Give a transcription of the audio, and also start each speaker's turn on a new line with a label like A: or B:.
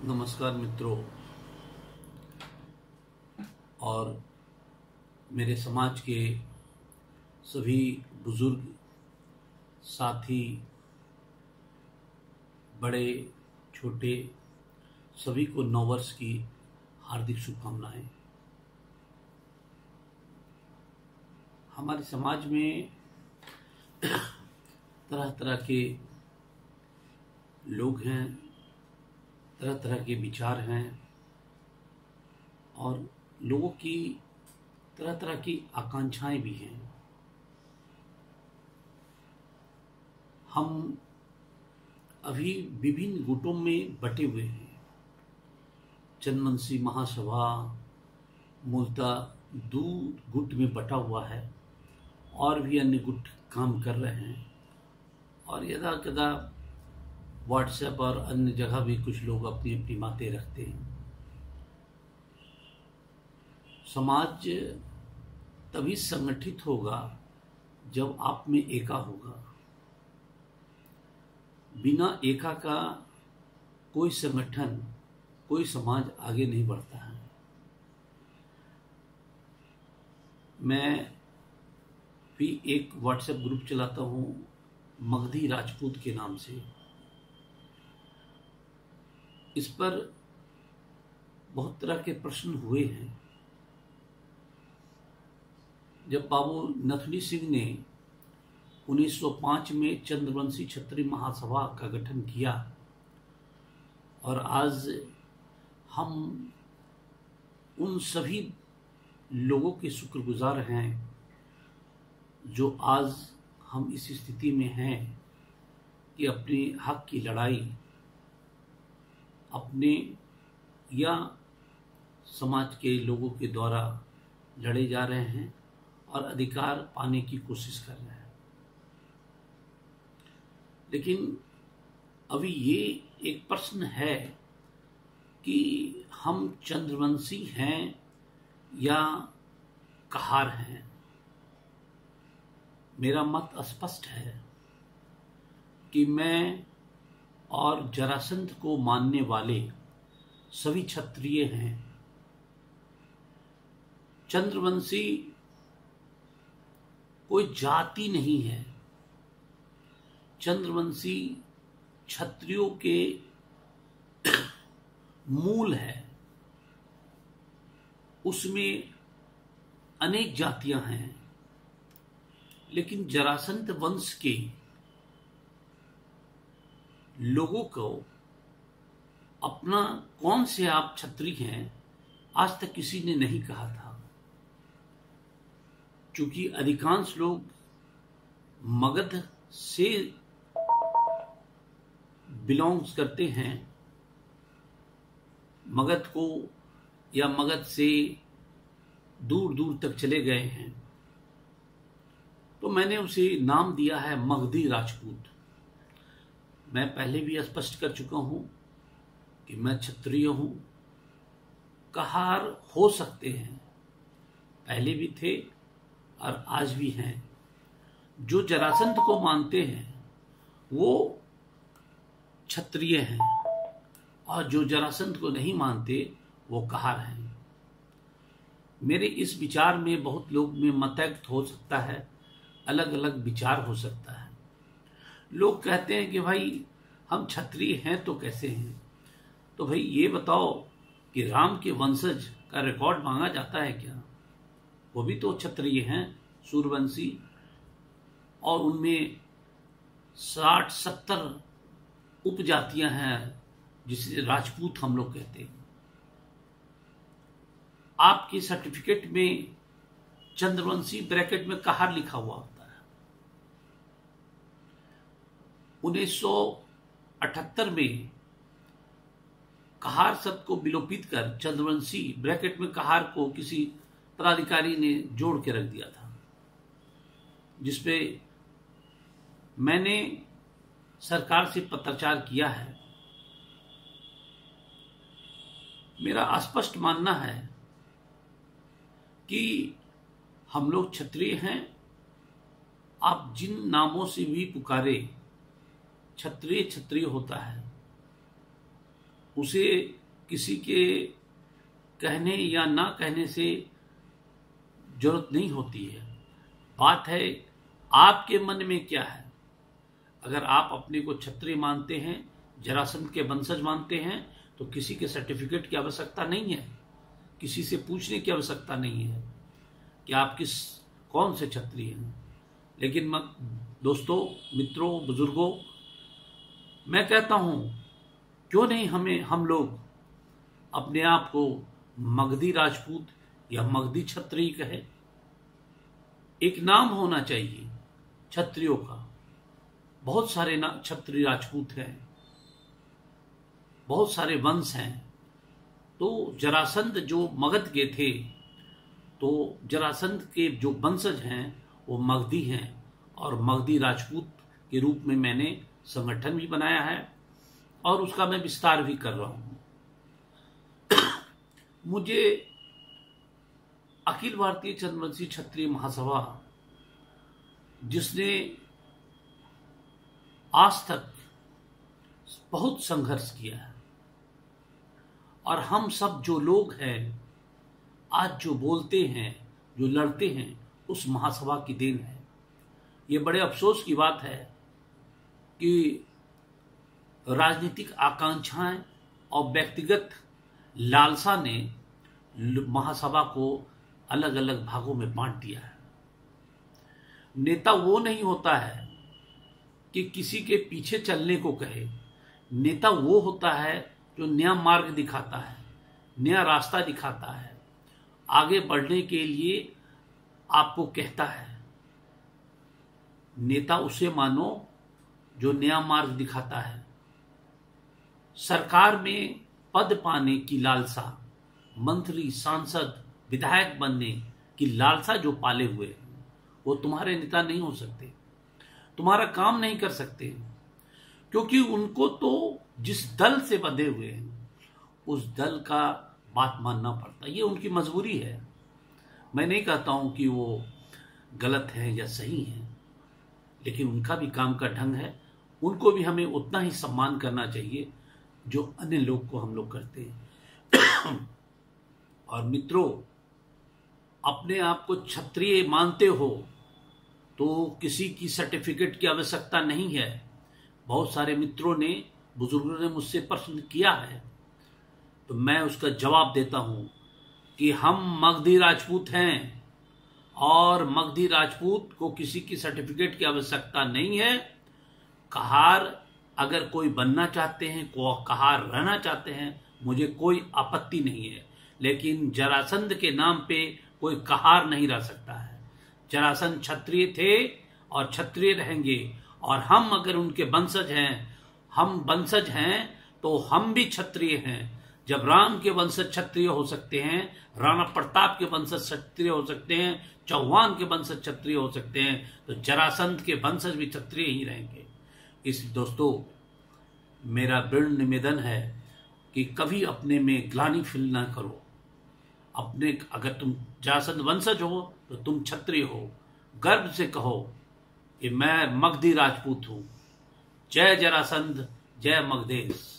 A: नमस्कार मित्रों और मेरे समाज के सभी बुजुर्ग साथी, बड़े छोटे सभी को नववर्ष की हार्दिक शुभकामनाएं। हमारे समाज में तरह तरह के लोग हैं, तरह तरह के विचार हैं और लोगों की तरह तरह की आकांक्षाएं भी हैं। हम अभी विभिन्न गुटों में बटे हुए हैं। जनमंशी महासभा मूलतः दूर गुट में बटा हुआ है और भी अन्य गुट काम कर रहे हैं और यदा कदा व्हाट्सएप और अन्य जगह भी कुछ लोग अपनी अपनी बातें रखते हैं। समाज तभी संगठित होगा जब आप में एका होगा। बिना एका का कोई संगठन, कोई समाज आगे नहीं बढ़ता है। मैं भी एक व्हाट्सएप ग्रुप चलाता हूं मगधी राजपूत के नाम से। इस पर बहुत तरह के प्रश्न हुए हैं। जब बाबू नथुनी सिंह ने 1905 में चंद्रवंशी क्षत्रिय महासभा का गठन किया और आज हम उन सभी लोगों के शुक्रगुजार हैं जो आज हम इस स्थिति में हैं कि अपने हक की लड़ाई अपने या समाज के लोगों के द्वारा लड़े जा रहे हैं और अधिकार पाने की कोशिश कर रहे हैं। लेकिन अभी ये एक प्रश्न है कि हम चंद्रवंशी हैं या कहार हैं। मेरा मत स्पष्ट है कि मैं और जरासंध को मानने वाले सभी क्षत्रिय हैं। चंद्रवंशी कोई जाति नहीं है। चंद्रवंशी क्षत्रियों के मूल है। उसमें अनेक जातियां हैं, लेकिन जरासंध वंश के लोगों को अपना कौन से आप क्षत्रिय हैं आज तक किसी ने नहीं कहा था। क्योंकि अधिकांश लोग मगध से बिलोंग्स करते हैं, मगध को या मगध से दूर दूर तक चले गए हैं, तो मैंने उसे नाम दिया है मगधी राजपूत। मैं पहले भी स्पष्ट कर चुका हूं कि मैं क्षत्रिय हूं। कहार हो सकते हैं, पहले भी थे और आज भी हैं। जो जरासंध को मानते हैं वो क्षत्रिय हैं और जो जरासंध को नहीं मानते वो कहार हैं। मेरे इस विचार में बहुत लोग में मतैक्त हो सकता है, अलग अलग विचार हो सकता है। लोग कहते हैं कि भाई हम क्षत्रिय हैं तो कैसे हैं। तो भाई ये बताओ कि राम के वंशज का रिकॉर्ड मांगा जाता है क्या? वो भी तो क्षत्रिय हैं, सूर्यवंशी, और उनमें 60-70 उपजातियां हैं जिसे राजपूत हम लोग कहते हैं। आपके सर्टिफिकेट में चंद्रवंशी ब्रैकेट में कहार लिखा हुआ होता है। 1978 में कहार शब्द को विलोपित कर चंद्रवंशी ब्रैकेट में कहार को किसी पदाधिकारी ने जोड़ के रख दिया था, जिसपे मैंने सरकार से पत्राचार किया है। मेरा स्पष्ट मानना है कि हम लोग क्षत्रिय हैं। आप जिन नामों से भी पुकारे, क्षत्रिय क्षत्रिय होता है। उसे किसी के कहने या ना कहने से जरूरत नहीं होती है। बात है आपके मन में क्या है। अगर आप अपने को क्षत्रिय मानते हैं, जरासंध के वंशज मानते हैं, तो किसी के सर्टिफिकेट की आवश्यकता नहीं है, किसी से पूछने की आवश्यकता नहीं है कि आप कौन से क्षत्रिय हैं। लेकिन दोस्तों, मित्रों, बुजुर्गों, मैं कहता हूं क्यों नहीं हम लोग अपने आप को मगधी राजपूत या मगधी क्षत्रिय कहे। एक नाम होना चाहिए क्षत्रियों का। बहुत सारे क्षत्रिय राजपूत हैं, बहुत सारे वंश हैं। तो जरासंध जो मगध के थे, तो जरासंध के जो वंशज हैं वो मगधी हैं, और मगधी राजपूत के रूप में मैंने संगठन भी बनाया है और उसका मैं विस्तार भी कर रहा हूं। मुझे अखिल भारतीय चंद्रवंशी क्षत्रिय महासभा, जिसने आज तक बहुत संघर्ष किया है, और हम सब जो लोग हैं आज जो बोलते हैं, जो लड़ते हैं, उस महासभा की देन है। ये बड़े अफसोस की बात है कि राजनीतिक आकांक्षाएं और व्यक्तिगत लालसा ने महासभा को अलग अलग भागों में बांट दिया है। नेता वो नहीं होता है कि किसी के पीछे चलने को कहे। नेता वो होता है जो नया मार्ग दिखाता है, नया रास्ता दिखाता है, आगे बढ़ने के लिए आपको कहता है। नेता उसे मानो जो नया मार्ग दिखाता है। सरकार में पद पाने की लालसा, मंत्री, सांसद, विधायक बनने की लालसा जो पाले हुए हैं, वो तुम्हारे नेता नहीं हो सकते, तुम्हारा काम नहीं कर सकते, क्योंकि उनको तो जिस दल से बंधे हुए हैं उस दल का बात मानना पड़ता है। ये उनकी मजबूरी है। मैं नहीं कहता हूं कि वो गलत है या सही है, लेकिन उनका भी काम का ढंग है। उनको भी हमें उतना ही सम्मान करना चाहिए जो अन्य लोग को हम लोग करते हैं। और मित्रों, अपने आप को क्षत्रिय मानते हो तो किसी की सर्टिफिकेट की आवश्यकता नहीं है। बहुत सारे मित्रों ने, बुजुर्गों ने मुझसे प्रश्न किया है, तो मैं उसका जवाब देता हूं कि हम मगधी राजपूत हैं, और मगधी राजपूत को किसी की सर्टिफिकेट की आवश्यकता नहीं है। कहार अगर कोई बनना चाहते हैं, कहार रहना चाहते हैं, मुझे कोई आपत्ति नहीं है, लेकिन जरासंध के नाम पे कोई कहार नहीं रह सकता है। जरासंध क्षत्रिय थे और क्षत्रिय रहेंगे, और हम अगर उनके वंशज हैं, हम वंशज हैं, तो हम भी क्षत्रिय हैं। जब राम के वंशज क्षत्रिय हो सकते हैं, राणा प्रताप के वंशज क्षत्रिय हो सकते हैं, चौहान के वंशज क्षत्रिय हो सकते हैं, तो जरासंध के वंशज भी क्षत्रिय ही रहेंगे। इस दोस्तों, मेरा दृढ़ निवेदन है कि कभी अपने में ग्लानि फील ना करो। अपने, अगर तुम जरासंध वंशज हो तो तुम क्षत्रिय हो। गर्व से कहो कि मैं मगधी राजपूत हूं। जय जरासंध, जय मगधेश।